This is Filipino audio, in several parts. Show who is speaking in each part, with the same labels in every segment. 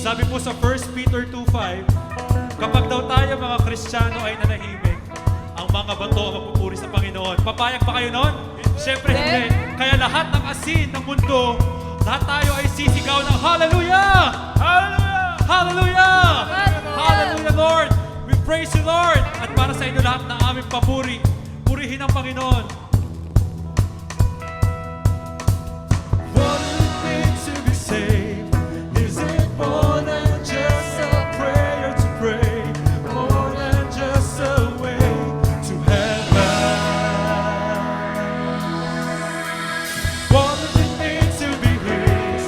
Speaker 1: Sabi po sa 1 Peter 2:5, kapag daw tayo mga Kristiyano ay nanahimik, ang mga bato ang magpupuri sa Panginoon. Papayag ba kayo nun? Siyempre hindi. Kaya lahat ng asin ng mundo, lahat tayo ay sisigaw ng Hallelujah! Hallelujah! Hallelujah! Hallelujah, Lord! We praise you, Lord! At para sa inyo lahat na aming papuri, purihin ang Panginoon. What it means to be saved? Is it more than just a prayer to pray? More than just a way to heaven? What does it mean to be His?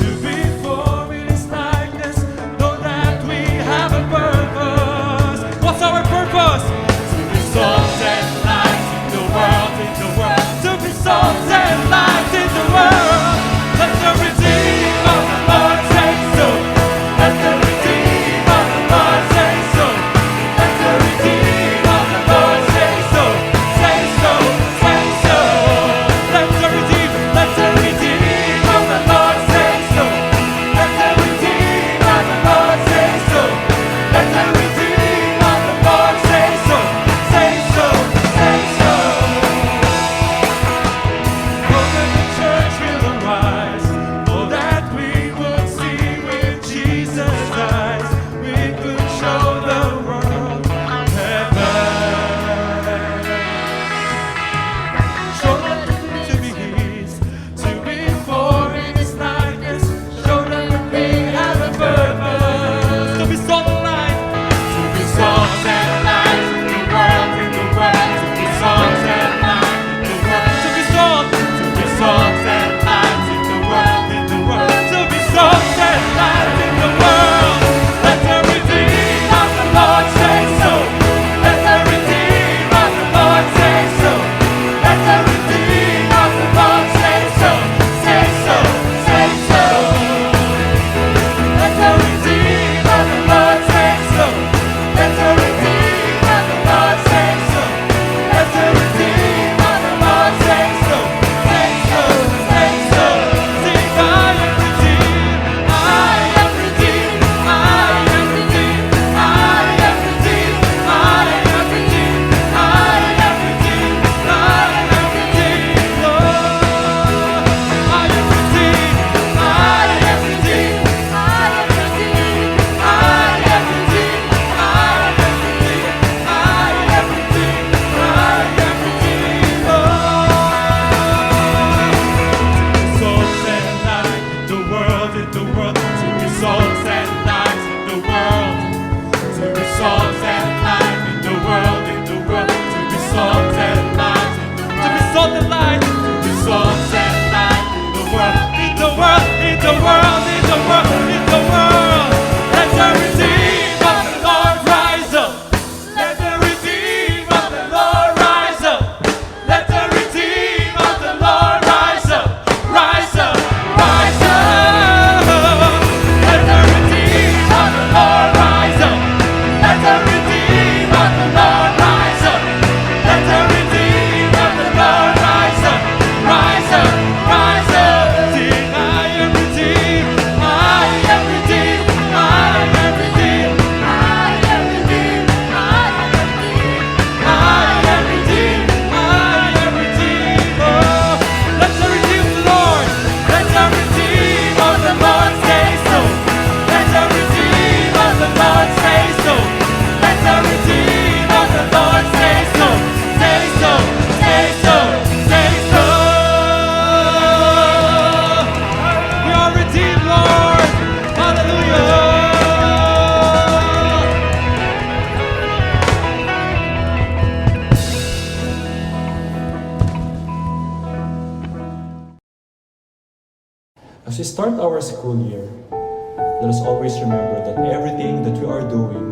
Speaker 1: To be formed in His likeness? Know that we have a purpose. What's our purpose? To be salt and light in the world, in the world. To be salt and light in the world. Let the redeemed of the Lord say so. Let the redeemed of the Lord say so. Let the redeemed of the Lord say so. Say so, say so. Let the redeemed of the Lord say so. Let the redeemed of the Lord say so. Let the redeemed of the Lord say so. Say so, say so. Oh, that the church will arise. Oh, that we would see with Jesus' eyes. We could show the world heaven. Show them to be His, to be formed in His likeness. Show them that we have a purpose. To be salt and light. To be salt and light in the world, in the world. To be salt and light in the world. To be salt and light in the world, in the world. To be salt and light in the world. Let the redeemed of the Lord say so. Let the redeemed of the Lord say so. Let the redeemed of the Lord say so. Say so, say so. Let the redeemed of the Lord say so. Let the redeemed of the Lord say so. Let the redeemed of the Lord say so. Say so, say so. Sing, I am redeemed. I am redeemed. I am redeemed. I am redeemed. I am redeemed. I am redeemed. I am redeemed. Lord, I am redeemed. I am redeemed. I am redeemed. I am redeemed. I am redeemed. I am redeemed. I am redeemed. Salt and light in the world, in the world. To be salt and light in the world. To be salt and light in the world, in the world. To be salt and light in the world. To be salt and light. To be salt and light in the world, in the world, in the world, in the world, in the world. Let the redeemed of the Lord rise up. Let the redeemed of the Lord rise up. Let the redeemed of the Lord rise up. Rise up, rise up. Let the redeemed of the Lord rise up. Let the redeemed of the Lord rise up. Let the redeemed of the Lord rise up. Rise up, rise up. Sing, I am redeemed. I am redeemed. I am redeemed. I am redeemed. I am redeemed. I am redeemed. Oh, let the redeemed of the Lord. Let the redeemed of the Lord say so. Let the redeemed of the Lord say so. Let the redeemed of the Lord say so. Say so, say so, say so. We are redeemed, Lord. Hallelujah.
Speaker 2: As we start our school year, let us always remember that everything that we are doing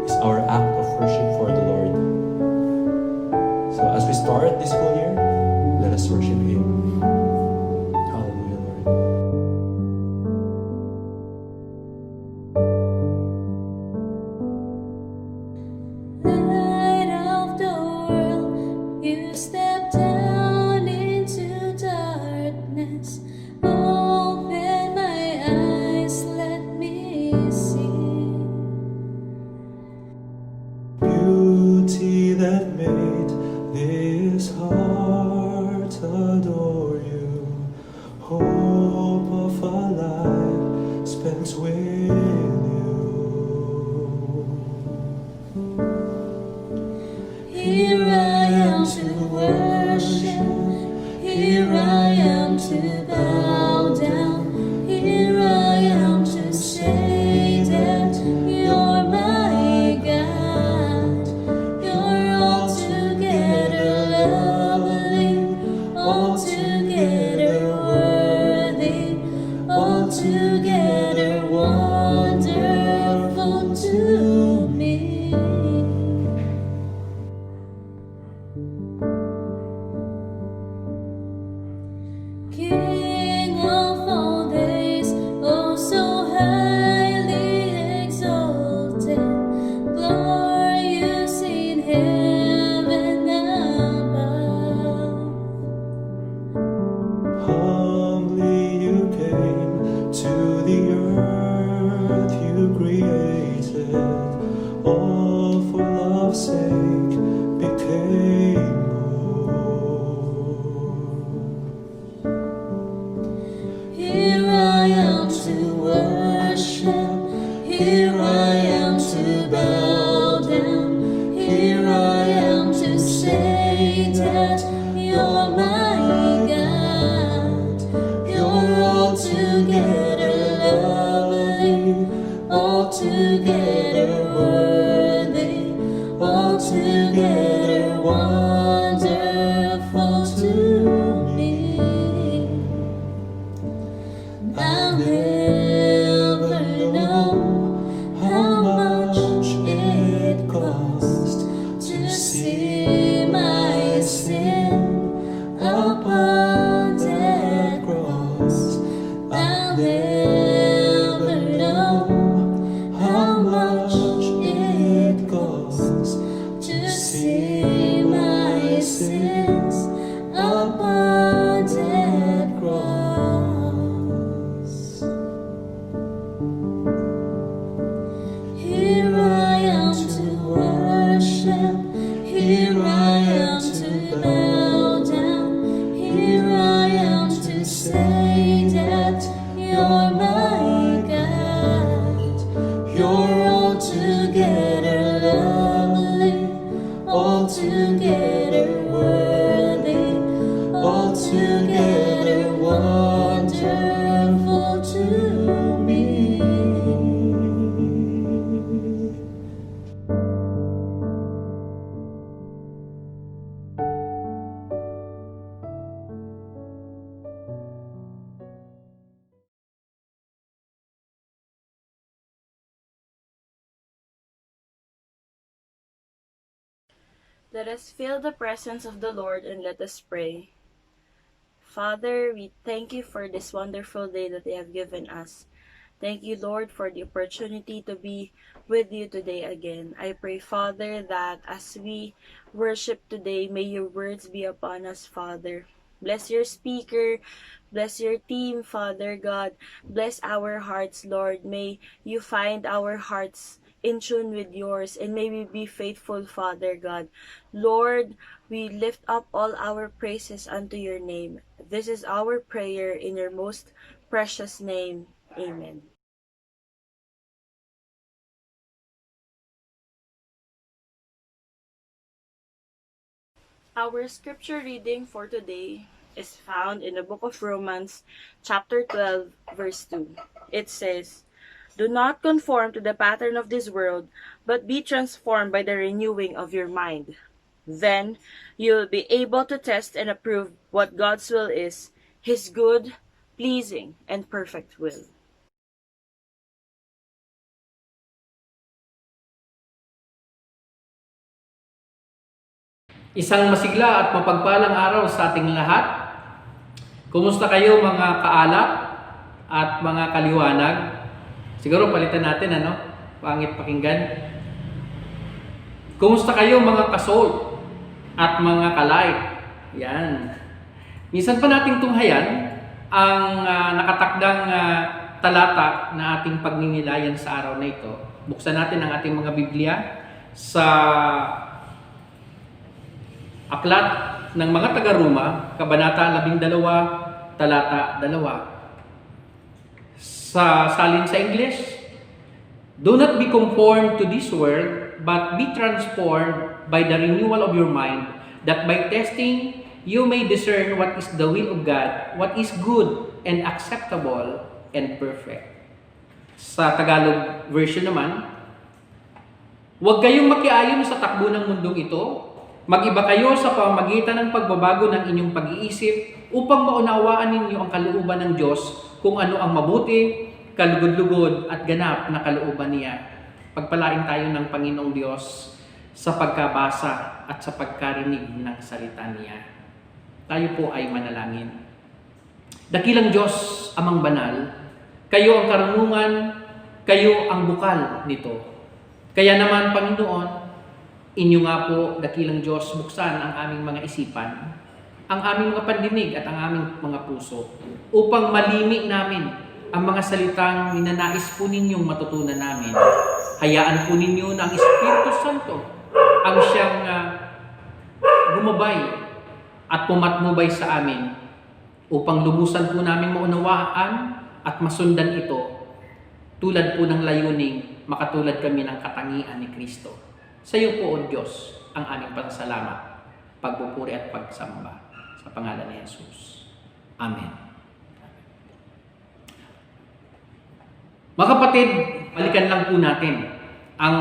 Speaker 2: is our act of worship for the Lord. So as we start this school year, let us worship Him. Hallelujah, Lord.
Speaker 3: Light of the world, you step down into darkness. Open my eyes, let me to bow down. Here I am to say that you're my God. You're altogether lovely, altogether worthy, altogether wonderful to me. King of all days, oh so highly exalted, glorious in heaven above.
Speaker 2: Humbly you came to the earth you created, all for love's sake became
Speaker 3: Here I am to worship, here I am to bow down, here I am to say that you're my God. You're altogether lovely, altogether worthy, altogether wonderful to me. I'll never know how much it cost to see my sin upon that cross. I'll never know how much it costs to see my sins upon that cross. Here I am to worship, here I am to bow down, here I am to say that you're my God. You're altogether lovely, altogether worthy, altogether wonderful to me.
Speaker 4: Let us feel the presence of the Lord and let us pray. Father, we thank you for this wonderful day that you have given us. Thank you, Lord, for the opportunity to be with you today again. I pray, Father, that as we worship today, may your words be upon us, Father. Bless your speaker, bless your team, Father God. Bless our hearts, Lord. May you find our hearts in tune with yours, and may we be faithful, Father God. Lord, we lift up all our praises unto your name. This is our prayer in your most precious name. Amen. Our scripture reading for today is found in the book of Romans, chapter 12, verse 2. It says, "Do not conform to the pattern of this world, but be transformed by the renewing of your mind. Then you will be able to test and approve what God's will is, His good, pleasing, and perfect will."
Speaker 5: Isang masigla at mapagpalang araw sa ating lahat. Kumusta kayo mga kaalap at mga kaliwanag? Siguro palitan natin pangit pakinggan. Kumusta kayo mga kasol at mga kalight? Yan. Minsan pa nating tunghayan ang nakatakdang talata na ating pagninilayan sa araw na ito. Buksan natin ang ating mga Biblia sa Aklat ng mga taga-Roma, Kabanata 12, Talata 2. Sa salin sa English, "Do not be conformed to this world, but be transformed by the renewal of your mind, that by testing you may discern what is the will of God, what is good and acceptable and perfect. Sa Tagalog version naman, huwag kayong makiayon sa takbo ng mundong ito. Mag-iba kayo sa pamamagitan ng pagbabago ng inyong pag-iisip upang maunawaan ninyo ang kalooban ng Diyos kung ano ang mabuti, kalugod-lugod at ganap na kalooban niya. Pagpalain tayo ng Panginoong Diyos sa pagkabasa at sa pagkarinig ng salita niya. Tayo po ay manalangin. Dakilang Diyos, Amang Banal, kayo ang karunungan, kayo ang bukal nito. Kaya naman, Panginoon, inyo nga po, dakilang Diyos, buksan ang aming mga isipan, ang aming mga pandinig at ang aming mga puso, upang malimi namin ang mga salitang ninanais po ninyong matutunan namin. Hayaan po ninyo na ang Espiritu Santo ang siyang gumabay at pumatnubay sa amin upang lubusan po namin maunawaan at masundan ito tulad po ng layuning makatulad kami ng katangian ni Kristo. Sa iyo po, O Diyos, ang aming pasasalamat, pagpupuri at pagsamba sa pangalan ni Jesus. Amen. Mga kapatid, balikan lang po natin ang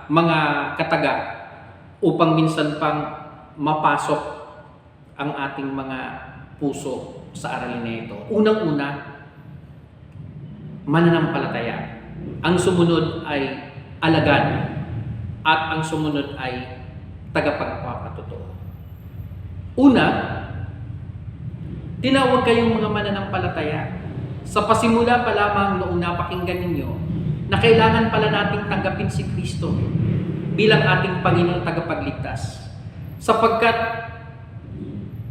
Speaker 5: mga kataga upang minsan pang mapasok ang ating mga puso sa aralin na ito. Unang-una, mananampalataya. Ang sumunod ay alagad at ang sumunod ay tagapagpapatotoo. Una, tinawag kayong mga mananampalataya. Sa pasimula pa lamang noong napakinggan ninyo na kailangan pala nating tanggapin si Kristo bilang ating Panginoong tagapagligtas. Sapagkat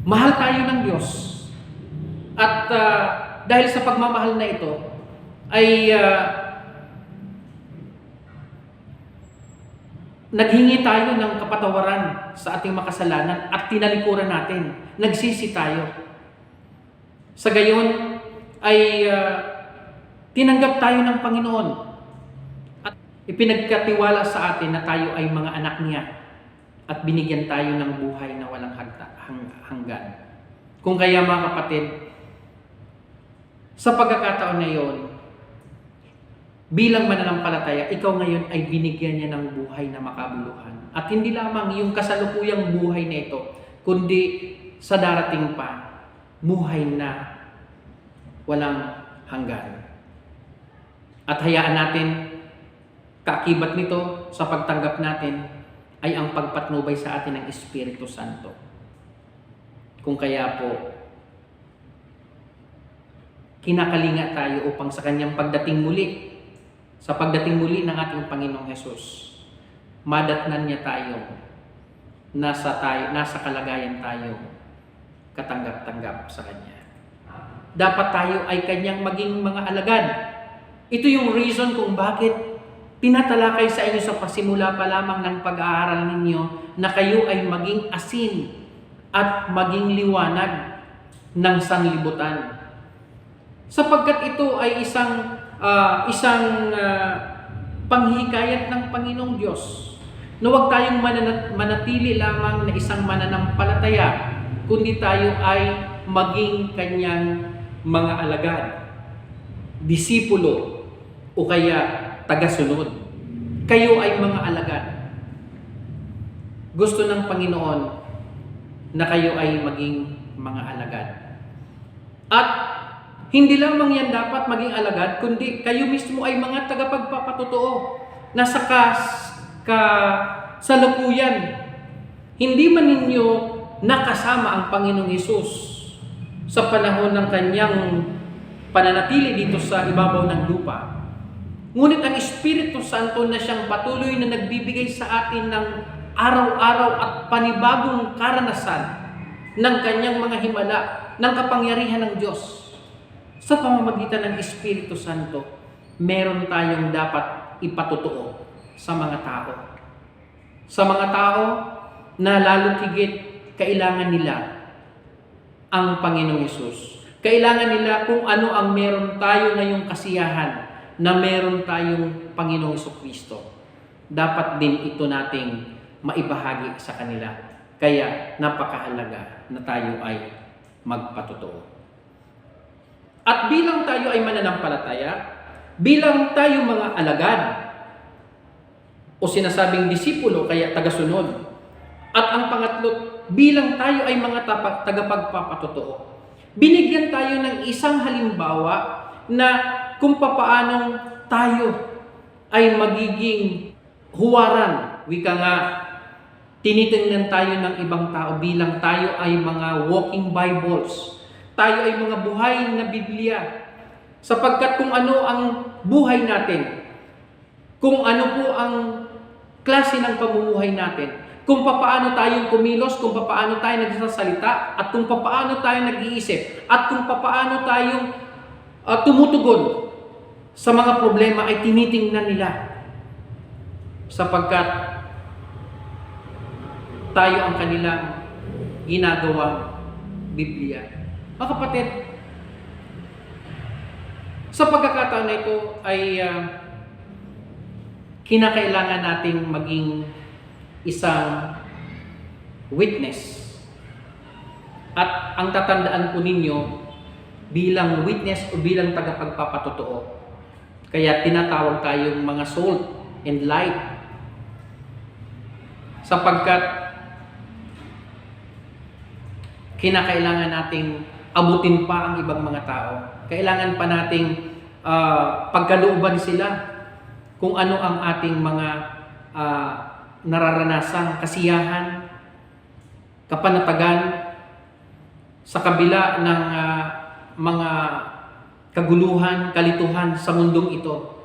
Speaker 5: mahal tayo ng Diyos. At dahil sa pagmamahal na ito, ay naghingi tayo ng kapatawaran sa ating makasalanan at tinalikuran natin. Nagsisi tayo. Sa gayon ay tinanggap tayo ng Panginoon at ipinagkatiwala sa atin na tayo ay mga anak niya at binigyan tayo ng buhay na walang hanggan. Kung kaya mga kapatid, sa pagkakataon na iyon, bilang mananampalataya, ikaw ngayon ay binigyan niya ng buhay na makabuluhan. At hindi lamang yung kasalukuyang buhay na ito, kundi sa darating pa, buhay na walang hanggan. At hayaan natin, kaakibat nito sa pagtanggap natin, ay ang pagpatnubay sa atin ng Espiritu Santo. Kung kaya po, kinakalinga tayo upang sa kanyang pagdating muli, sa pagdating muli ng ating Panginoong Hesus, madatnan niya tayo, nasa kalagayan tayo, katanggap-tanggap sa Kanya. Dapat tayo ay Kanyang maging mga alagad. Ito yung reason kung bakit tinatalakay sa inyo sa pasimula pa lamang ng pag-aaral ninyo na kayo ay maging asin at maging liwanag ng sanlibutan. Sapagkat ito ay isang panghikayat ng Panginoong Diyos na huwag tayong manatili lamang na isang mananampalataya, kundi tayo ay maging Kanyang mga alagad, disipulo o kaya tagasunod. Kayo ay mga alagad. Gusto ng Panginoon na kayo ay maging mga alagad. At hindi lamang yan dapat maging alagad, kundi kayo mismo ay mga tagapagpapatotoo na sa kasalukuyan. Hindi man ninyo nakasama ang Panginoong Hesus sa panahon ng kanyang pananatili dito sa ibabaw ng lupa. Ngunit ang Espiritu Santo na siyang patuloy na nagbibigay sa atin ng araw-araw at panibagong karanasan ng kanyang mga himala, ng kapangyarihan ng Diyos. Sa pamamagitan ng Espiritu Santo, meron tayong dapat ipatotoo sa mga tao. Sa mga tao na lalo higit kailangan nila ang Panginoong Hesus. Kailangan nila kung ano ang meron tayo ngayong kasiyahan na meron tayong Panginoong Hesukristo. Dapat din ito nating maibahagi sa kanila. Kaya napakahalaga na tayo ay magpatotoo. At bilang tayo ay mananampalataya, bilang tayo mga alagad o sinasabing disipulo kaya tagasunod, at ang pangatlo, bilang tayo ay mga tagapagpapatotoo, binigyan tayo ng isang halimbawa na kung papaanong tayo ay magiging huwaran. Wika nga, tinitingnan tayo ng ibang tao bilang tayo ay mga walking Bibles. Tayo ay mga buhay na Biblia. Sapagkat kung ano ang buhay natin, kung ano po ang klase ng pamumuhay natin, kung papaano tayong kumilos, kung papaano tayo nagsasalita, at kung papaano tayo nag-iisip, at kung papaano tayong tumutugon sa mga problema ay tinitingnan nila. Sapagkat tayo ang kanilang ginagawang Biblia. Mga kapatid, sa pagkakataon na ito ay kinakailangan nating maging isang witness. At ang tatandaan po ninyo bilang witness o bilang tagapagpapatotoo. Kaya tinatawag tayong mga salt and light. Sapagkat kinakailangan nating abutin pa ang ibang mga tao. Kailangan pa nating pagkalooban sila kung ano ang ating mga nararanasang kasiyahan, kapanatagan sa kabila ng mga kaguluhan, kalituhan sa mundong ito.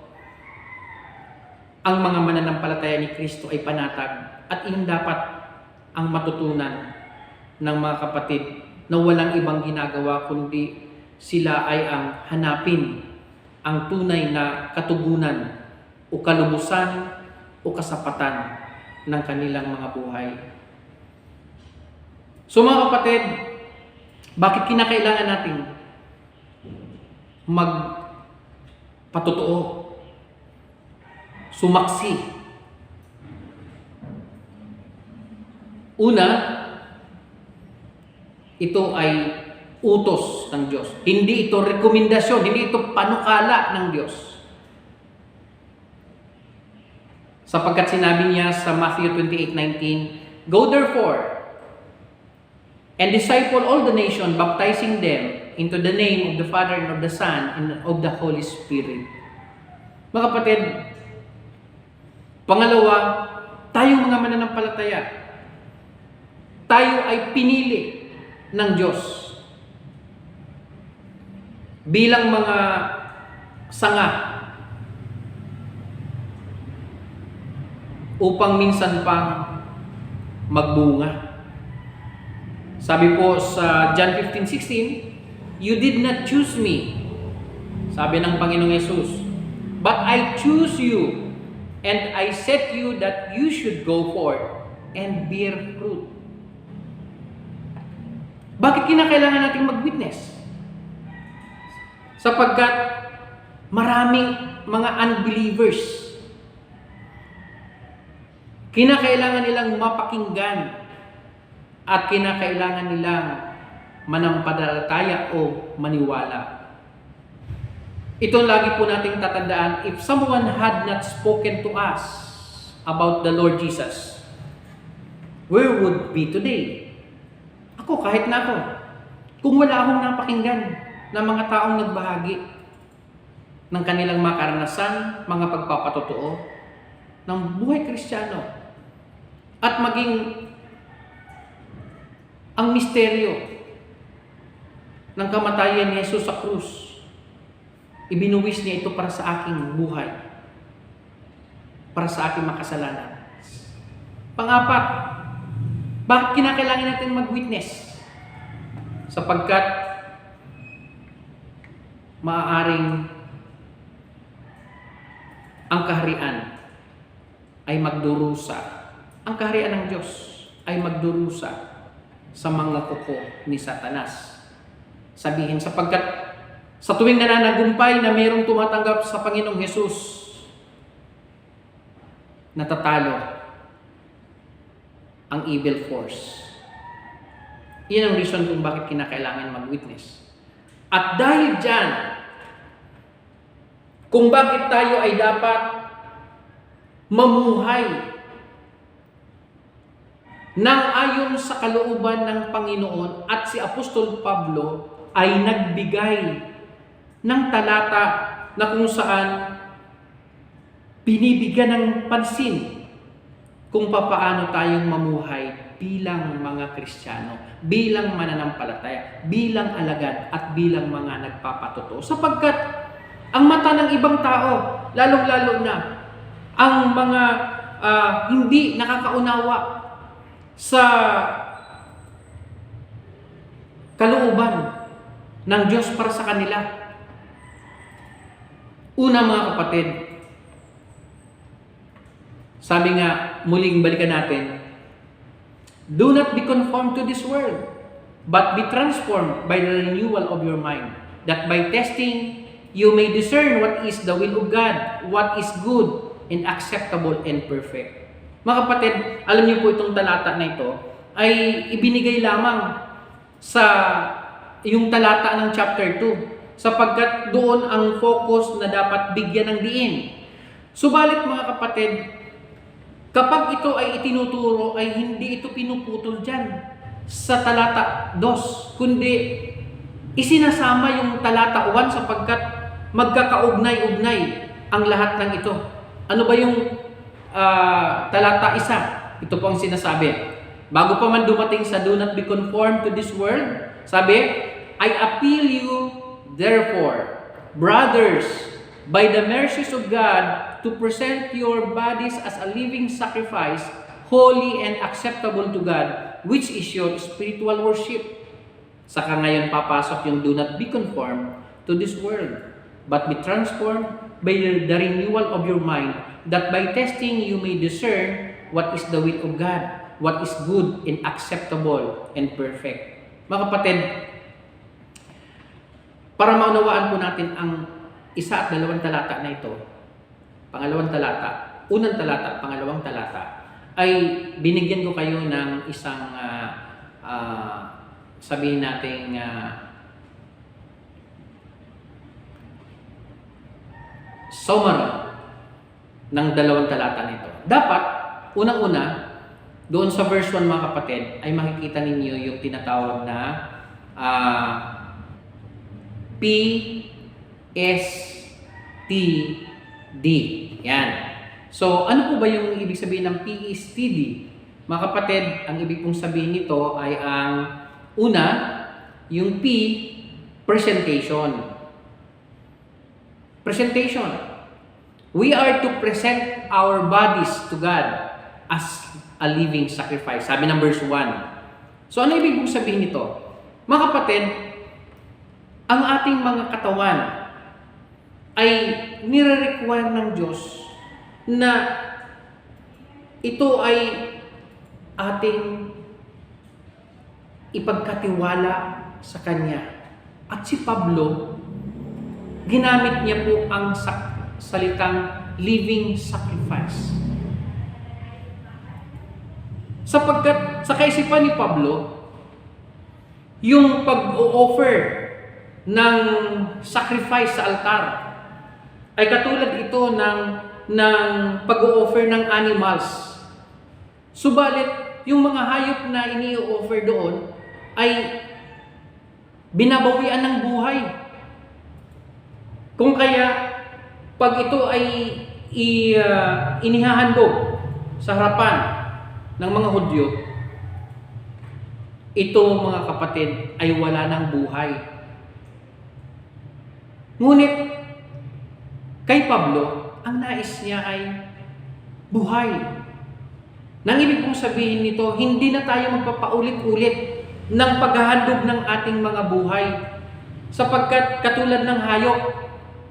Speaker 5: Ang mga mananampalataya ni Kristo ay panatag at iyon dapat ang matutunan ng mga kapatid na walang ibang ginagawa kundi sila ay ang hanapin ang tunay na katugunan o kalubusan o kasapatan ng kanilang mga buhay. So mga kapatid, bakit kinakailangan natin magpatotoo, sumaksi? Una, ito ay utos ng Diyos. Hindi ito rekomendasyon, hindi ito panukala ng Diyos. Sapagkat sinabi niya sa Matthew 28:19, "Go therefore and disciple all the nation, baptizing them into the name of the Father and of the Son and of the Holy Spirit." Mga kapatid, pangalawa, tayong mga mananampalataya, tayo ay pinili ng Diyos bilang mga sanga upang minsan pang magbunga. Sabi po sa John 15:16, "You did not choose me," sabi ng Panginoong Yesus, "but I choose you, and I set you that you should go forth and bear fruit." Bakit kinakailangan nating mag-witness? Sapagkat maraming mga unbelievers, kinakailangan nilang mapakinggan at kinakailangan nilang manampalataya o maniwala. Ito lagi po nating tatandaan, if someone had not spoken to us about the Lord Jesus, where would be today? Ako, kahit na ako, kung wala akong napakinggan ng mga taong nagbahagi ng kanilang mga karanasan, mga pagpapatotoo ng buhay Kristiyano, at maging ang misteryo ng kamatayan ni Jesus sa krus, ibinuwis niya ito para sa aking buhay, para sa aking makasalanan. Pang-apat, bakit kinakailangan natin mag-witness? Sapagkat maaaring ang kaharian ay magdurusa. Ang kaharian ng Diyos ay magdurusa sa mga kuko ni Satanas. Sabihin, sapagkat sa tuwing nananagumpay na mayroong tumatanggap sa Panginoong Hesus, natatalo ang evil force. Iyan ang reason kung bakit kinakailangan mag-witness. At dahil dyan, kung bakit tayo ay dapat mamuhay nang ayon sa kalooban ng Panginoon, at si Apostol Pablo ay nagbigay ng talata na kung saan binibigyan ng pansin kung papaano tayong mamuhay bilang mga Kristiyano, bilang mananampalataya, bilang alagad at bilang mga nagpapatotoo. Sapagkat ang mata ng ibang tao, lalong-lalo na ang mga hindi nakakaunawa sa kalooban ng Diyos para sa kanila. Una, mga kapatid, sabi nga, muling balikan natin, do not be conformed to this world, but be transformed by the renewal of your mind, that by testing you may discern what is the will of God, what is good and acceptable and perfect. Mga kapatid, alam niyo po itong talata na ito ay ibinigay lamang sa yung talata ng chapter 2 sapagkat doon ang focus na dapat bigyan ng diin. Subalit mga kapatid, kapag ito ay itinuturo ay hindi ito pinuputol dyan sa talata 2, kundi isinasama yung talata 1 sapagkat magkakaugnay-ugnay ang lahat ng ito. Ano ba yung talata 1? Ito po ang sinasabi. Bago pa man dumating sa do not be conformed to this world, sabi, I appeal you, therefore, brothers, by the mercies of God, to present your bodies as a living sacrifice, holy and acceptable to God, which is your spiritual worship. Saka ngayon papasok yung do not be conformed to this world, but be transformed by the renewal of your mind, that by testing you may discern what is the will of God, what is good and acceptable and perfect. Mga kapatid, para maunawaan po natin ang isa at dalawang talata na ito, pangalawang talata, unang talata at pangalawang talata, ay binigyan ko kayo ng isang sabihin natin summary ng dalawang talata nito. Dapat, unang-una, doon sa verse 1 mga kapatid, ay makikita ninyo yung tinatawag na PSTD. Yan. So, ano po ba yung ibig sabihin ng PSTD? Mga kapatid, ang ibig pong sabihin nito ay ang una, yung P, presentation. Presentation. We are to present our bodies to God as a living sacrifice. Sabi ng verse 1. So ano ibig mong sabihin nito? Mga kapatid, ang ating mga katawan ay nire-require ng Diyos na ito ay ating ipagkatiwala sa Kanya. At si Pablo, ginamit niya po ang salitang living sacrifice. Sapagkat sa kaisipan ni Pablo, yung pag-o-offer ng sacrifice sa altar ay katulad ito ng pag-o-offer ng animals. Subalit, yung mga hayop na ini-offer doon ay binabawian ng buhay. Kung kaya, pag ito ay inihahandog sa harapan ng mga Hudyo, ito mga kapatid ay wala ng buhay. Ngunit kay Pablo, ang nais niya ay buhay. Nang ibig kong sabihin nito, hindi na tayo magpapaulit-ulit ng paghahandog ng ating mga buhay. Sapagkat katulad ng hayop,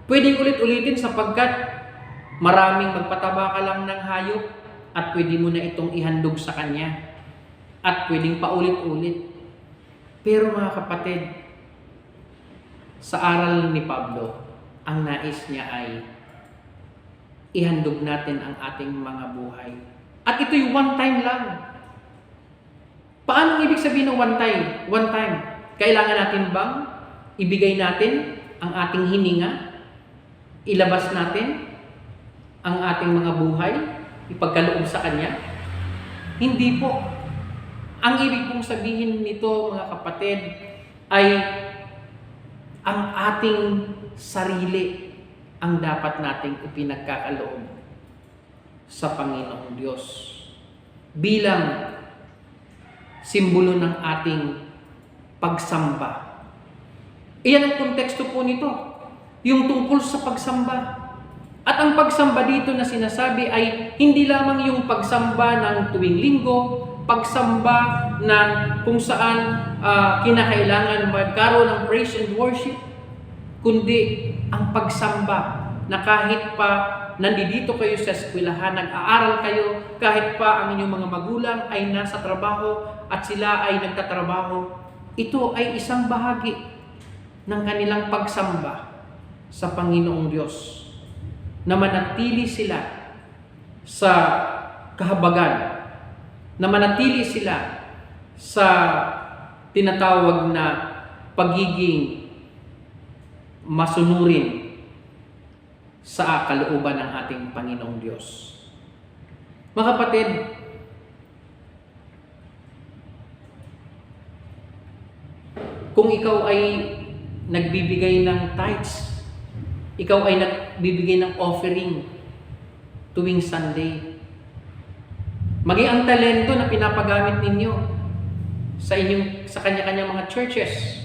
Speaker 5: pwedeng ulit-ulitin sapagkat maraming magpataba ka lang ng hayop at pwede mo na itong ihandog sa kanya. At pwedeng paulit-ulit. Pero mga kapatid, sa aral ni Pablo, ang nais niya ay ihandog natin ang ating mga buhay. At ito'y one time lang. Paano ibig sabihin ng one time? One time. Kailangan natin bang ibigay natin ang ating hininga? Ilabas natin ang ating mga buhay? Ipagkaloob sa Kanya? Hindi po. Ang ibig pong sabihin nito, mga kapatid, ay ang ating sarili ang dapat nating ipinagkakaloob sa Panginoong Diyos bilang simbolo ng ating pagsamba. Iyan ang konteksto po nito, yung tungkol sa pagsamba. At ang pagsamba dito na sinasabi ay hindi lamang yung pagsamba ng tuwing linggo, pagsamba ng kung saan kinakailangan magkaroon ng praise and worship, kundi ang pagsamba na kahit pa nandito kayo sa eskwelahan, nag-aaral kayo, kahit pa ang inyong mga magulang ay nasa trabaho at sila ay nagtatrabaho, ito ay isang bahagi ng kanilang pagsamba sa Panginoong Diyos, na manatili sila sa kahabagan, na manatili sila sa tinatawag na pagiging masunurin sa kalooban ng ating Panginoong Diyos. Mga kapatid, kung ikaw ay nagbibigay ng tithes, ikaw ay nagbibigay ng offering tuwing Sunday, maging ang talento na pinapagamit ninyo sa kanya-kanya mga churches,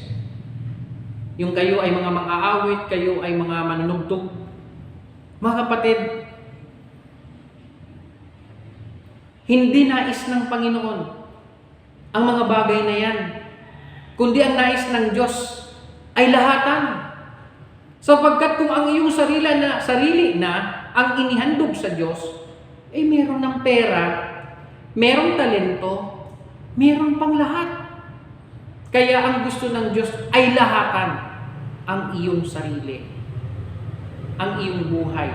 Speaker 5: yung kayo ay mga mang-aawit, kayo ay mga manunugtog, mga kapatid, hindi nais ng Panginoon ang mga bagay na yan, kundi ang nais ng Diyos ay lahatan. Sapagkat kung ang iyong sarili na ang inihandog sa Diyos, ay meron ng pera, merong talento, meron pang lahat. Kaya ang gusto ng Diyos ay lahatan ang iyong sarili, ang iyong buhay,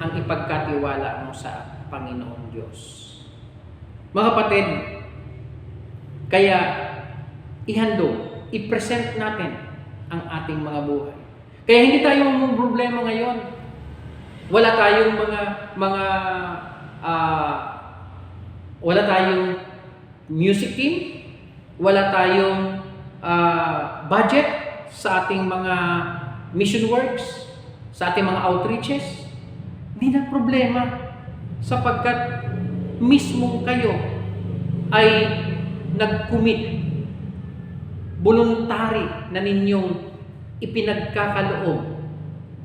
Speaker 5: ang ipagkatiwala mo sa Panginoong Diyos. Mga kapatid, kaya ihandog, i-present natin ang ating mga buhay. Kaya hindi tayo may problema ngayon. Wala tayong wala tayong music team, wala tayong budget sa ating mga mission works, sa ating mga outreaches. Hindi na problema sapagkat mismo kayo ay nag-commit, voluntary na ninyong ipinagkakaloob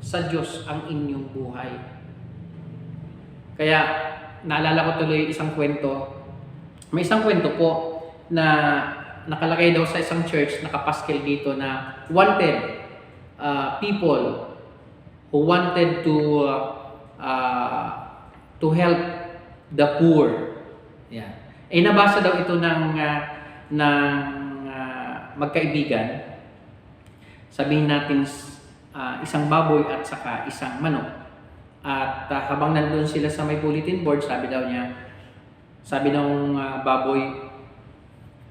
Speaker 5: sa Diyos ang inyong buhay. Kaya naalala ko tuloy isang kwento. May isang kwento po na nakalagay daw sa isang church, nakapaskil dito na wanted people who wanted to help the poor. Yan. Eh nabasa daw ito ng magkaibigan. Sabihin natin isang baboy at saka isang manok. At habang nandun sila sa may bulletin board, sabi ng baboy,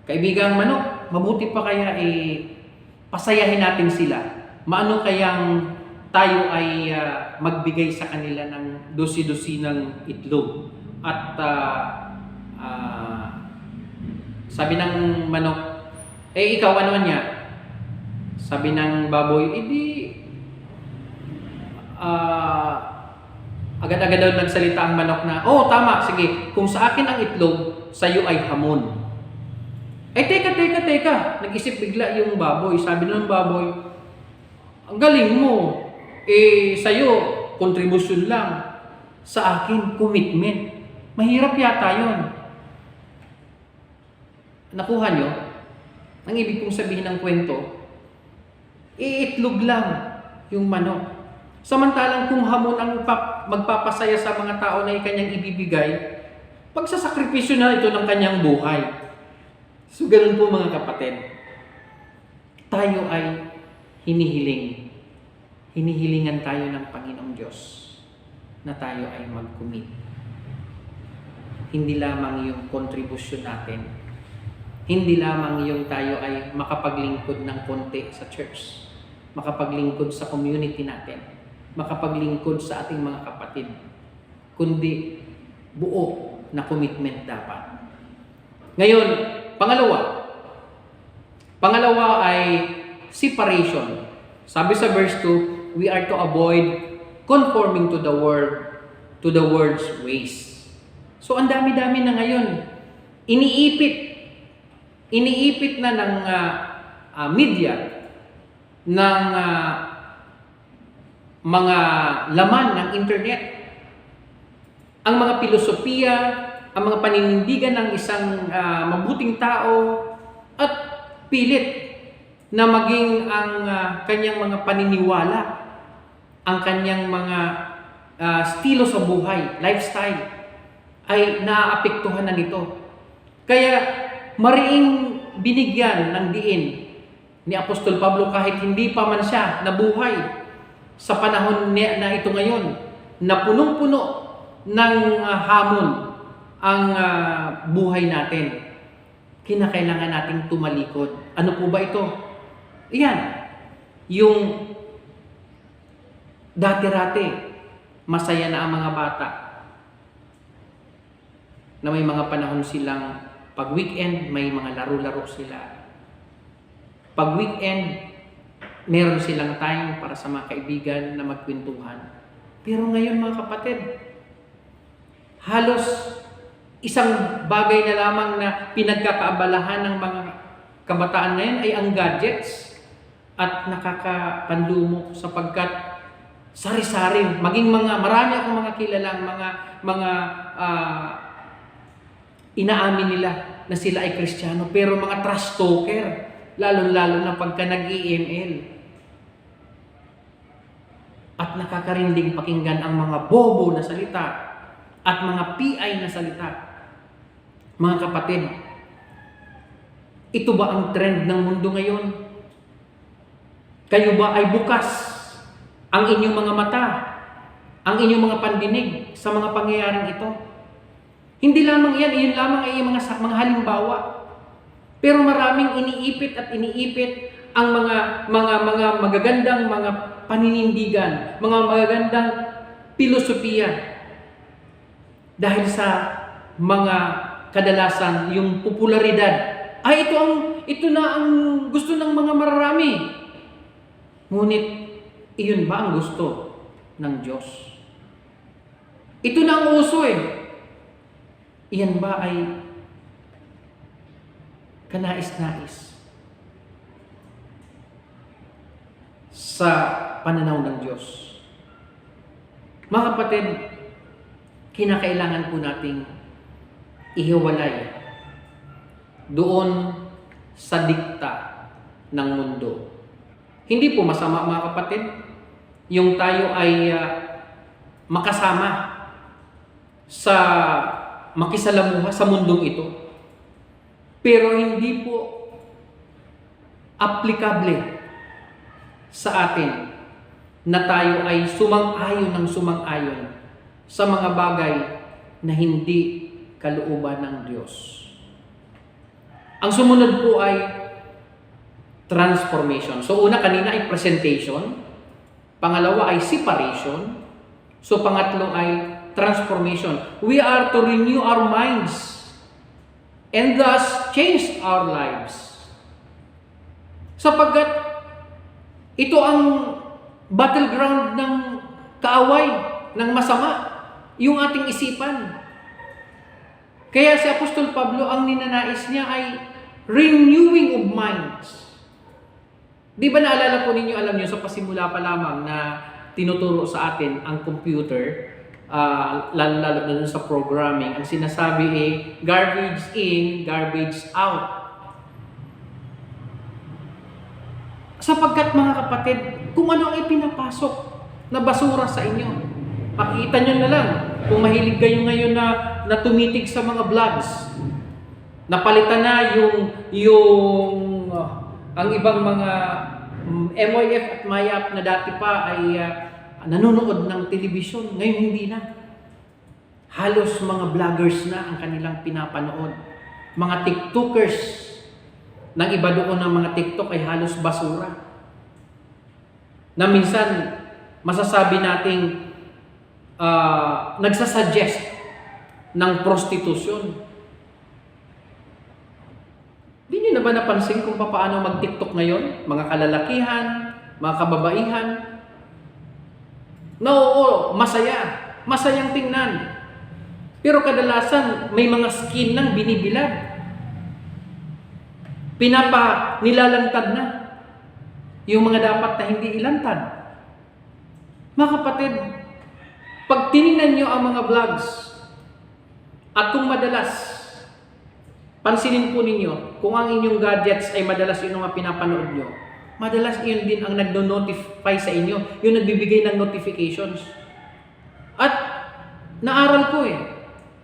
Speaker 5: kaibigang manok, mabuti pa kaya pasayahin natin sila. Maano kayang tayo ay magbigay sa kanila ng dosi-dosi ng itlog. At sabi ng manok, ikaw ano niya? Sabi ng baboy, agad-agad daw nagsalita ang manok na, tama, sige, kung sa akin ang itlog, sa iyo ay hamon. Teka, nag-isip bigla yung baboy. Sabi ng baboy, ang galing mo, sa iyo, contribution lang. Sa akin, commitment. Mahirap yata yun. Nakuha nyo? Ang ibig kong sabihin ng kwento, iitlog lang yung manok. Samantalang kung hamon ang magpapasaya sa mga tao na kanyang ibibigay, pagsasakripisyo na ito ng kanyang buhay. So ganun po mga kapatid, tayo ay hinihilingan tayo ng Panginoong Diyos na tayo ay mag-commit. Hindi lamang yung contribution natin, Hindi lamang yung tayo ay makapaglingkod ng konti sa church, makapaglingkod sa community natin, makapaglingkod sa ating mga kapatid, kundi buo na commitment dapat. Ngayon, pangalawa ay separation. Sabi sa verse 2, we are to avoid conforming to the world's ways. So ang dami-dami na ngayon, iniipit na ng media, ng mga laman ng internet, ang mga filosofiya, ang mga paninindigan ng isang mabuting tao, at pilit na maging ang kanyang mga paniniwala, ang kanyang mga estilo sa buhay, lifestyle, ay naaapektuhan na nito. Kaya mariing binigyan ng diin ni Apostol Pablo kahit hindi pa man siya nabuhay sa panahon na ito ngayon, na punong-puno ng hamon ang buhay natin. Kinakailangan nating tumalikod. Ano po ba ito? Iyan, yung dati-rati, masaya na ang mga bata na may mga panahon silang pag weekend, may mga laro-laro sila. Pag weekend, meron silang time para sa mga kaibigan na magkwentuhan. Pero ngayon mga kapatid, halos isang bagay na lamang na pinagkakaabalahan ng mga kabataan ngayon ay ang gadgets at nakakapanlumo sapagkat sari-sari, maging marami akong mga kilalang mga inaamin nila na sila ay Kristiyano, pero mga trash talker, lalo-lalo na pagka nag-EML. At nakakarinding pakinggan ang mga bobo na salita at mga PI na salita. Mga kapatid, ito ba ang trend ng mundo ngayon? Kayo ba ay bukas ang inyong mga mata, ang inyong mga pandinig sa mga pangyayaring ito? Hindi lamang iyon lamang ay mga halimbawa. Pero maraming iniipit ang mga magagandang mga paninindigan, mga magagandang filosofiya. Dahil sa mga kadalasan yung popularidad, ay ito na ang gusto ng mga mararami. Ngunit iyon ba ang gusto ng Diyos? Ito na ang uso Iyan ba ay kanais-nais sa pananaw ng Diyos? Mga kapatid, kinakailangan po nating ihiwalay doon sa dikta ng mundo. Hindi po masama mga kapatid yung tayo ay makasama sa makisalamuha sa mundong ito. Pero hindi po aplikable sa atin na tayo ay sumang-ayon sa mga bagay na hindi kalooban ng Diyos. Ang sumunod po ay transformation. So kanina ay presentation, pangalawa ay separation, so pangatlo ay transformation. We are to renew our minds and thus change our lives. Sapagkat ito ang battleground ng kaaway, ng masama, yung ating isipan. Kaya si Apostol Pablo, ang ninanais niya ay renewing of minds. Di ba naalala po ninyo, alam niyo, sa pasimula pa lamang na tinuturo sa atin ang computer, lalo na sa programming, ang sinasabi ay garbage in, garbage out. Sapagkat mga kapatid, kung ano ay pinapasok na basura sa inyo, makikita nyo na lang, kung mahilig kayo ngayon na tumitig sa mga vlogs, napalitan na ang ibang mga MYF at MYAP na dati pa ay nanonood ng telebisyon, ngayon hindi na. Halos mga vloggers na ang kanilang pinapanood. Mga TikTokers ng iba doon ng mga TikTok ay halos basura. Na minsan, masasabi nating nagsasuggest ng prostitution. Di niyo na ba napansin kung paano mag-TikTok ngayon? Mga kalalakihan, mga kababaihan. Na oo, masaya. Masayang tingnan. Pero kadalasan, may mga skin nang binibilad. Nilalantad na yung mga dapat na hindi ilantad. Mga kapatid, pag tinignan nyo ang mga vlogs, at kung madalas, pansinin po ninyo, kung ang inyong gadgets ay madalas yun ang pinapanood nyo, madalas yun din ang nagno-notify sa inyo, yung nagbibigay ng notifications. At naaral ko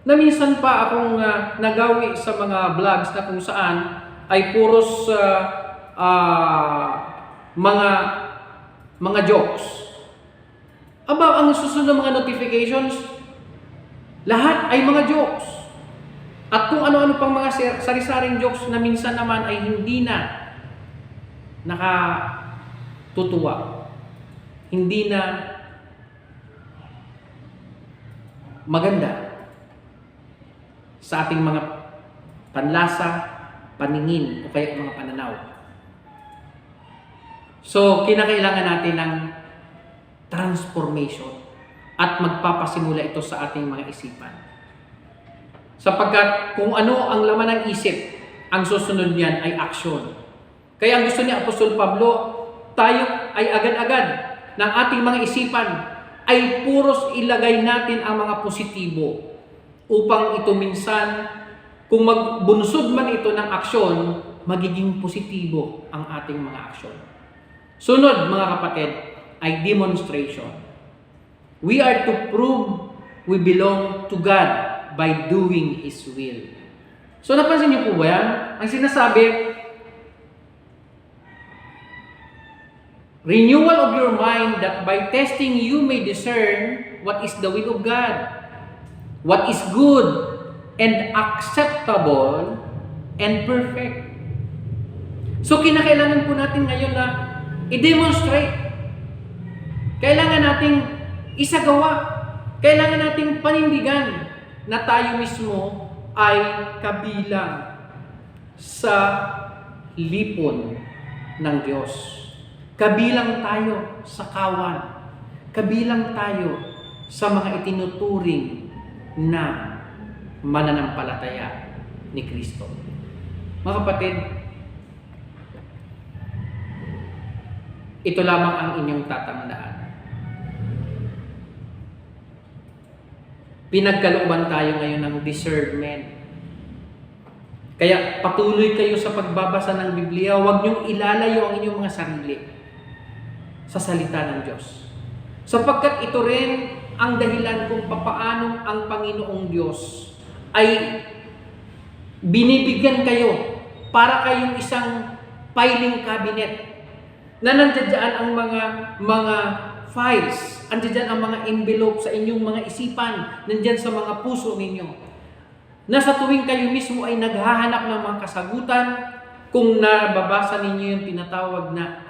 Speaker 5: na minsan pa akong nagawi sa mga vlogs na kung saan ay puros mga jokes. Aba, ang susunod ng mga notifications, lahat ay mga jokes. At kung ano-ano pang mga sari-saring jokes na minsan naman ay hindi na nakatutuwa. Hindi na maganda sa ating mga panlasa, paningin, o kaya mga pananaw. So, kinakailangan natin ng transformation at magpapasimula ito sa ating mga isipan. Sapagkat kung ano ang laman ng isip, ang susunod niyan ay aksyon. Kaya ang gusto ni Apostol Pablo, tayo ay agad-agad ng ating mga isipan ay puros ilagay natin ang mga positibo upang ito minsan, kung magbunsod man ito ng aksyon, magiging positibo ang ating mga aksyon. Sunod, mga kapatid, ay demonstration. We are to prove we belong to God by doing His will. So napansin niyo po ba yan? Ang sinasabi, renewal of your mind that by testing you may discern what is the will of God, what is good and acceptable and perfect. So kinakailangan po natin ngayon na i-demonstrate. Kailangan nating isagawa. Kailangan nating panindigan na tayo mismo ay kabilang sa lipon ng Diyos. Kabilang tayo sa kawan. Kabilang tayo sa mga itinuturing na mananampalataya ni Kristo. Mga kapatid, ito lamang ang inyong tatandaan. Pinagkalooban tayo ngayon ng discernment. Kaya patuloy kayo sa pagbabasa ng Biblia. Huwag niyong ilalayo ang inyong mga sarili sa salita ng Diyos. Sapagkat ito rin ang dahilan kung papaano ang Panginoong Diyos ay binibigyan kayo para kayong isang filing cabinet na nandiyan ang mga files, nandiyan ang mga envelope sa inyong mga isipan, nandiyan sa mga puso ninyo. Na sa tuwing kayo mismo ay naghahanap ng mga kasagutan, kung nababasa ninyo yung tinatawag na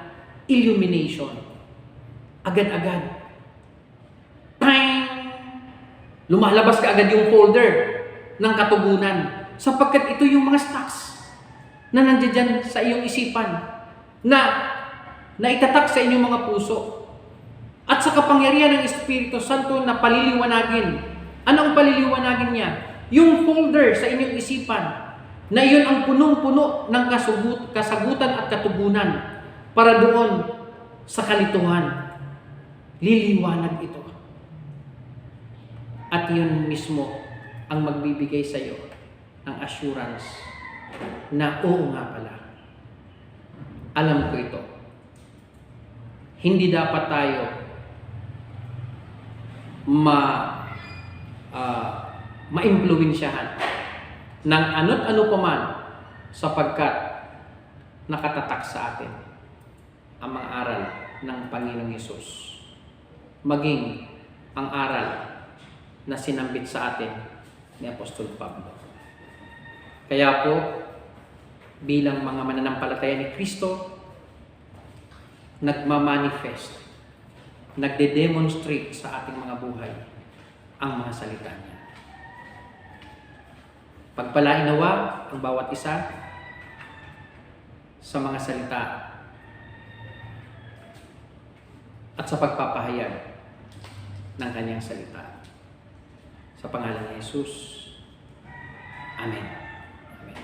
Speaker 5: illumination, agad-agad, lumalabas ka agad yung folder ng katugunan, sapagkat ito yung mga stocks na nandiyan sa iyong isipan, na itatak sa inyong mga puso. At sa kapangyarihan ng Espiritu Santo na paliliwanagin. Anong paliliwanagin niya? Yung folder sa inyong isipan na iyon ang punong-puno ng kasagutan at katugunan para doon sa kalituhan. Liliwanag ito. At yun mismo ang magbibigay sa iyo ng assurance na oo nga pala. Alam ko ito. Hindi dapat tayo maimpluwensyahan ng ano't-ano pa man sapagkat nakatatak sa atin ang mga aral ng Panginoong Hesus. Maging ang aral na sinambit sa atin ni Apostol Pablo. Kaya po, bilang mga mananampalataya ni Kristo, nagmamanifest, nagde-demonstrate sa ating mga buhay ang mga salita niya. Pagpalain nawa ang bawat isa sa mga salita at sa pagpapahayag ng kanyang salita. Sa pangalan ni Jesus. Amen. Amen.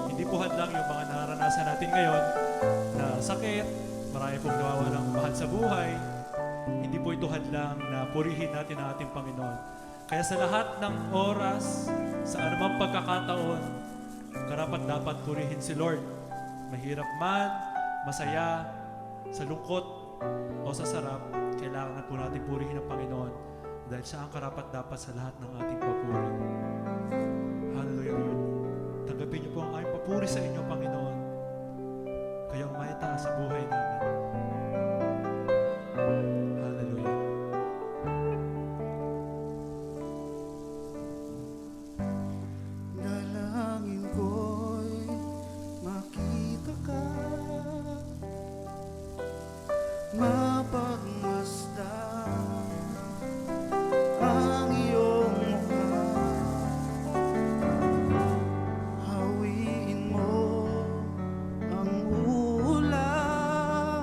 Speaker 1: Hindi po hadlang yung mga naranasan natin ngayon na sakit, marami pong nawawalang mahal sa buhay. Hindi po ito hadlang na purihin natin ang ating Panginoon. Kaya sa lahat ng oras, sa anumang pagkakataon, karapat dapat purihin si Lord. Mahirap man, masaya, sa lungkot o sa sarap, kailangan po natin purihin ang Panginoon dahil siya ang karapat dapat sa lahat ng ating papuri. Hallelujah, Lord. Tanggapin niyo po ang aming papuri sa inyo, Panginoon. Kayo ang may taas sa buhay namin. Hallelujah.
Speaker 6: Dalangin ko'y makita ka, mapagmasdan ang iyong mukha, hawiin mo ang ulap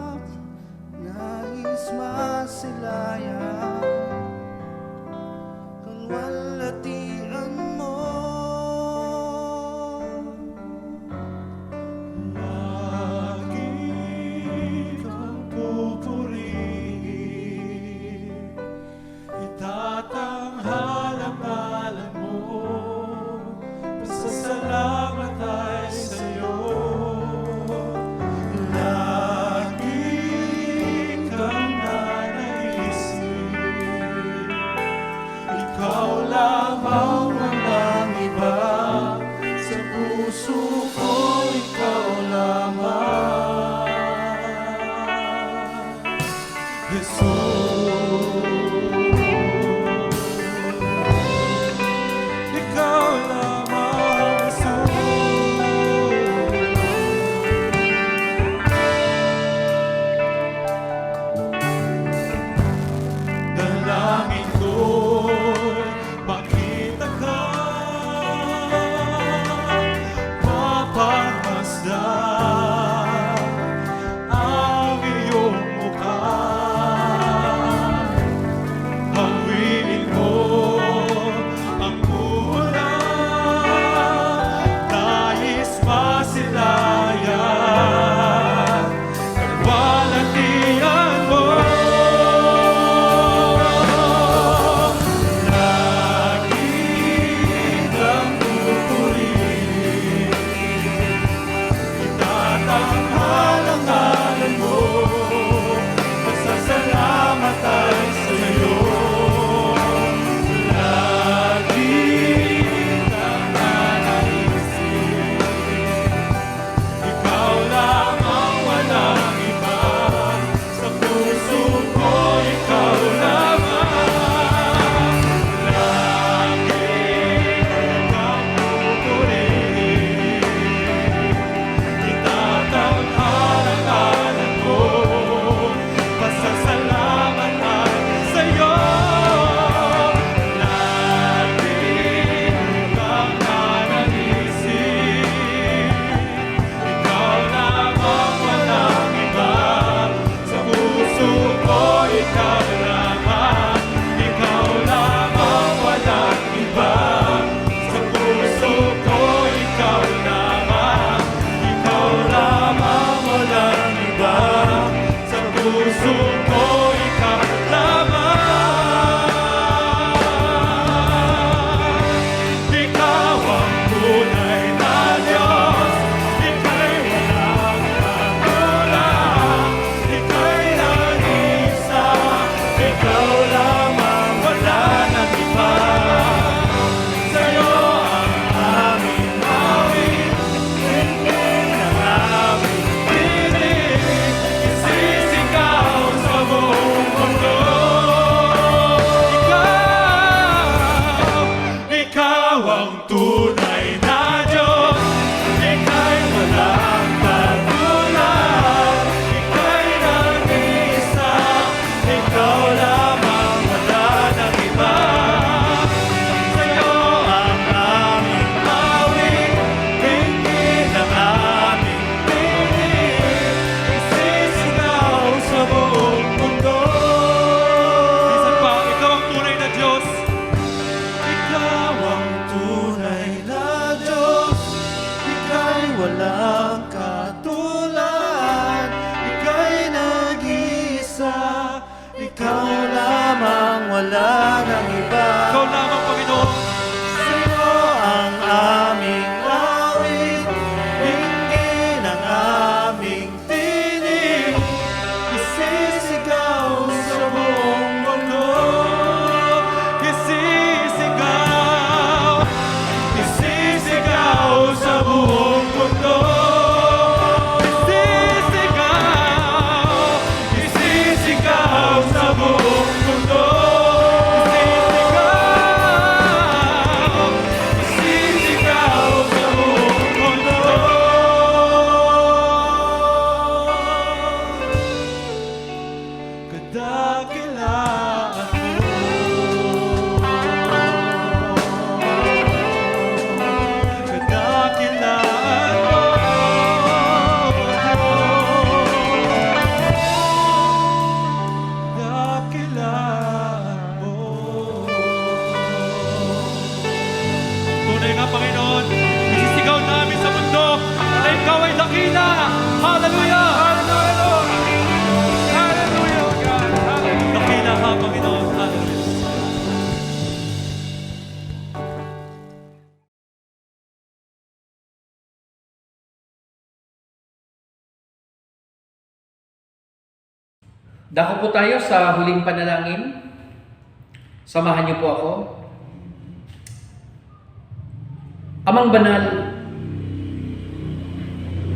Speaker 6: lamang, wala nang iba.
Speaker 1: Ikaw lamang, Panginoon.
Speaker 6: Sa'yo ang aming awit, dinggin ang aming tinig, isisigaw sa buong mundo.
Speaker 1: Isisigaw, isisigaw sa buong mundo. Isisigaw, isisigaw sa buong mundo. Isisigaw, isisigaw sa buong mundo. Kadakilaan kadakilaan dakilaan mo. Tunay nga, Panginoon, isisigaw namin sa mundo na Ikaw ay dakila. Hallelujah! Hallelujah! Hallelujah, God! Hallelujah! Dakila ka, Panginoon. Hallelujah!
Speaker 5: Dako po tayo sa huling panalangin. Samahan niyo po ako. Amang banal,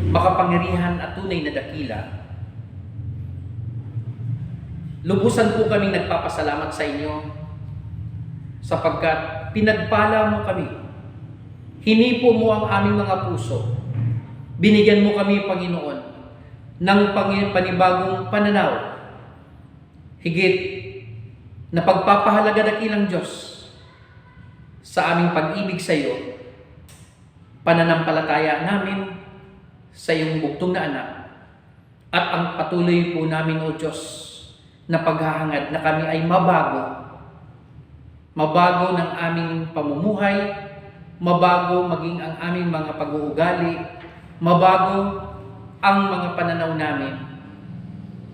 Speaker 5: makapangyarihan at tunay na dakila, lubusan po kaming nagpapasalamat sa inyo sapagkat pinagpala mo kami. Hinipo mo ang aming mga puso. Binigyan mo kami, Panginoon, ng panibagong pananaw. Higit na pagpapahalaga dakilang Diyos sa aming pag-ibig sa iyo, pananampalataya namin sa iyong bugtong na anak, at ang patuloy po namin, O Diyos, na paghahangad na kami ay mabago ng aming pamumuhay, mabago maging ang aming mga pag-uugali, mabago ang mga pananaw namin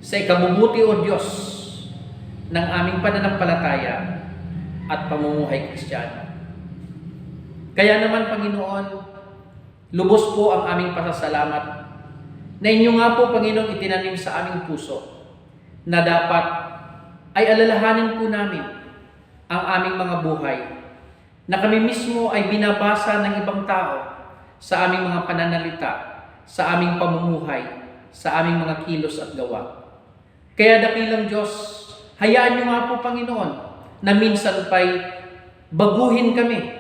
Speaker 5: sa ikabubuti, O Diyos, ng aming pananampalataya at pamumuhay Kristiyano. Kaya naman, Panginoon, lubos po ang aming pasasalamat na inyo nga po, Panginoon, itinanim sa aming puso na dapat ay alalahanin po namin ang aming mga buhay, na kami mismo ay binabasa ng ibang tao sa aming mga pananalita, sa aming pamumuhay, sa aming mga kilos at gawa. Kaya dakilang Diyos, hayaan niyo nga po, Panginoon, na minsan pa'y baguhin kami.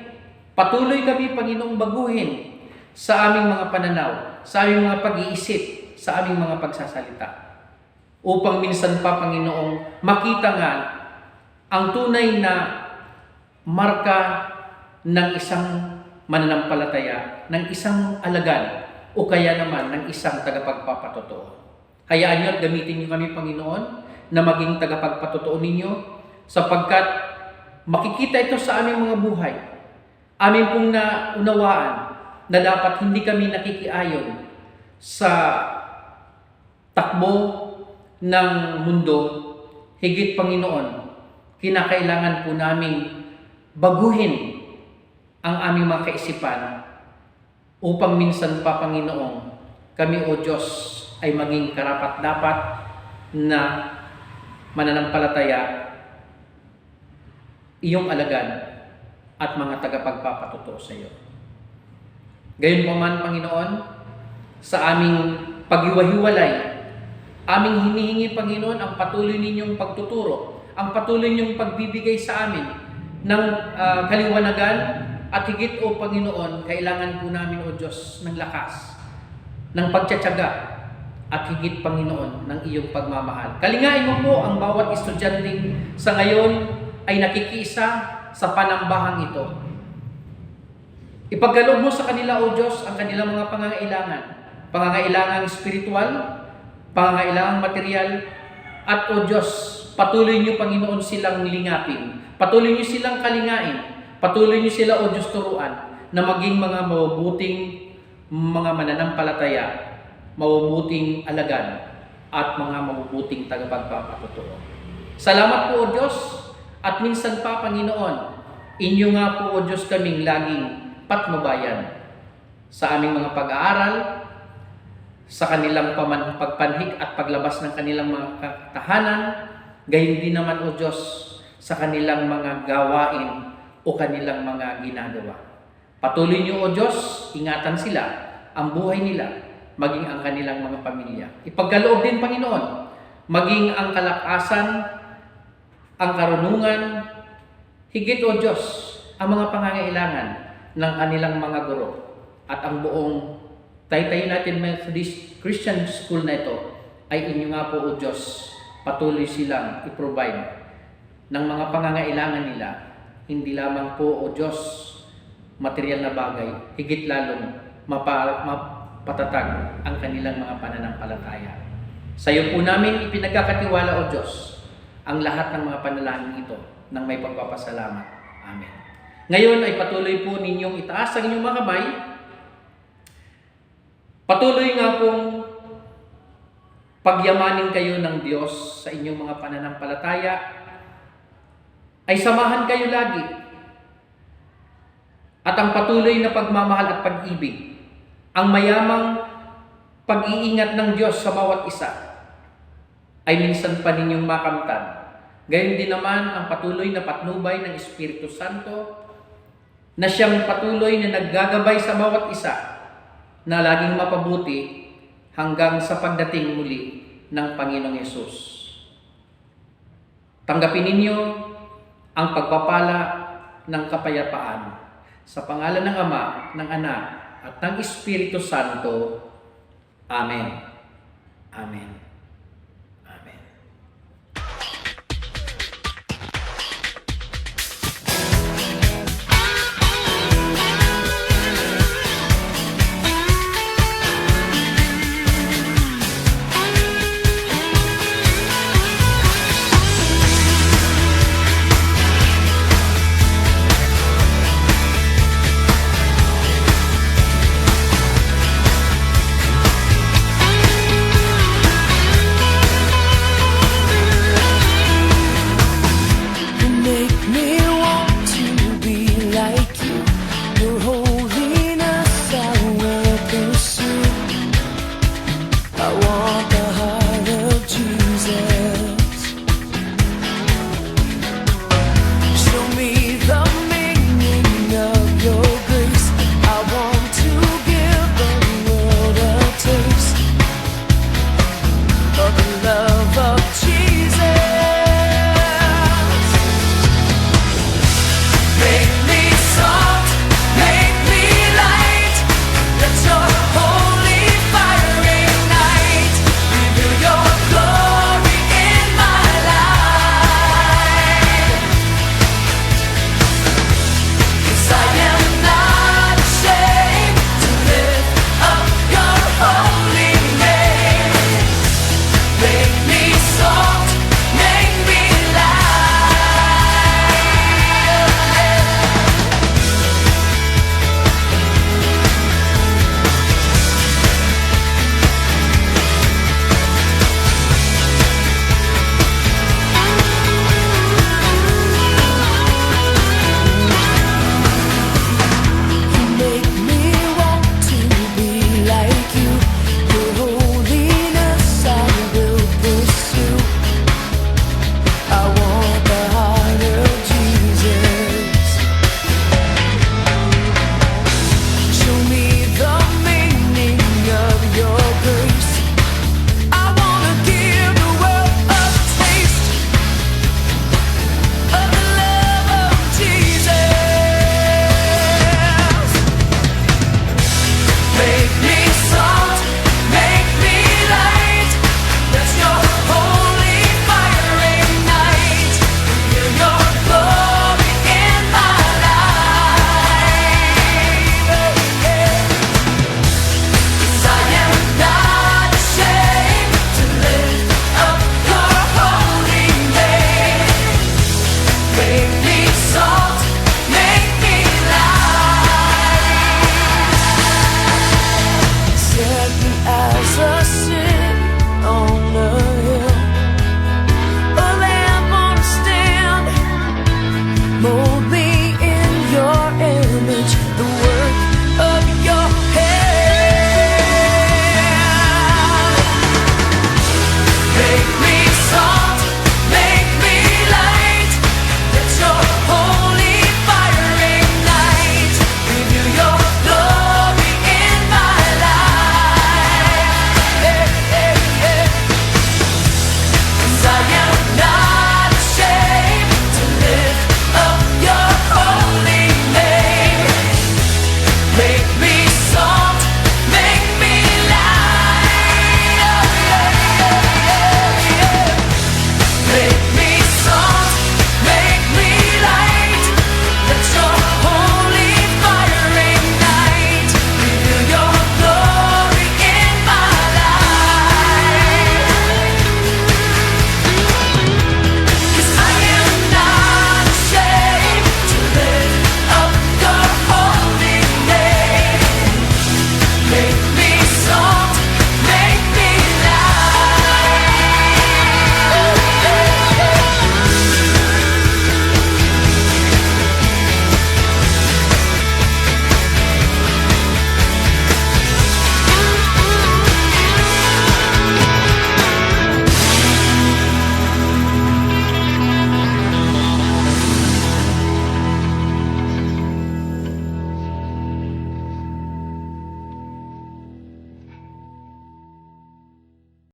Speaker 5: Patuloy kami, Panginoong, baguhin sa aming mga pananaw, sa aming mga pag-iisip, sa aming mga pagsasalita. Upang minsan pa, Panginoong, makita nga ang tunay na marka ng isang mananampalataya, ng isang alagad, o kaya naman ng isang tagapagpapatotoo. Hayaan niyo at gamitin niyo kami, Panginoon, na maging tagapagpatotoo ninyo, sapagkat makikita ito sa aming mga buhay. Amin pong naunawaan na dapat hindi kami nakikiayon sa takbo ng mundo. Higit, Panginoon, kinakailangan po namin baguhin ang aming mga kaisipan upang minsan pa, Panginoon, kami, O Diyos, ay maging karapat-dapat na mananampalataya, iyong alagad at mga tagapagpapatotoo sa iyo. Gayon pa man, Panginoon, sa aming paghiwa-hiwalay, aming hinihingi, Panginoon, ang patuloy ninyong pagtuturo, ang patuloy ninyong pagbibigay sa amin ng kaliwanagan, at higit, O Panginoon, kailangan po namin, O Diyos, ng lakas, ng pagtsatsaga, at higit, Panginoon, ng iyong pagmamahal. Kalingain mo po ang bawat estudyante sa ngayon ay nakikiisa sa panambahang ito. Ipagkaloob mo sa kanila, O Diyos, ang kanilang mga pangangailangan spiritual, pangangailangan material, at O Diyos, patuloy niyo, Panginoon, silang lingapin. Patuloy niyo silang kalingain. Patuloy niyo sila, O Diyos, turuan na maging mga mabubuting mga mananampalataya, mabubuting alagad, at mga mabubuting tagapagpapatotoo. Salamat po, O Diyos, at minsan pa, Panginoon, inyo nga po, O Diyos, kaming laging patnubayan sa aming mga pag-aaral, sa kanilang pagpanhik at paglabas ng kanilang mga tahanan, gayon din naman, O Diyos, sa kanilang mga gawain o kanilang mga ginagawa. Patuloy niyo, O Diyos, ingatan sila, ang buhay nila, maging ang kanilang mga pamilya. Ipagkaloob din, Panginoon, maging ang kalakasan, ang karunungan, higit, O Diyos, ang mga pangangailangan ng kanilang mga guro at ang buong Taytay United Methodist Christian School na ito ay inyo nga po, O Diyos, patuloy silang i-provide ng mga pangangailangan nila, hindi lamang po, O Diyos, material na bagay, higit lalong mapatatag ang kanilang mga pananampalataya. Sa iyo po namin ipinagkakatiwala, O Diyos, ang lahat ng mga panalangin ito ng may pagpapasalamat. Amen. Ngayon ay patuloy po ninyong itaas ang inyong mga kamay. Patuloy nga pong pagyamanin kayo ng Diyos sa inyong mga pananampalataya. Ay samahan kayo lagi. At ang patuloy na pagmamahal at pag-ibig, ang mayamang pag-iingat ng Diyos sa bawat isa, ay minsan pa ninyong makamtan. Gayon din naman ang patuloy na patnubay ng Espiritu Santo na siyang patuloy na naggagabay sa bawat isa na laging mapabuti hanggang sa pagdating muli ng Panginoong Yesus. Tanggapin ninyo ang pagpapala ng kapayapaan sa pangalan ng Ama, ng Anak, at ng Espiritu Santo. Amen. Amen.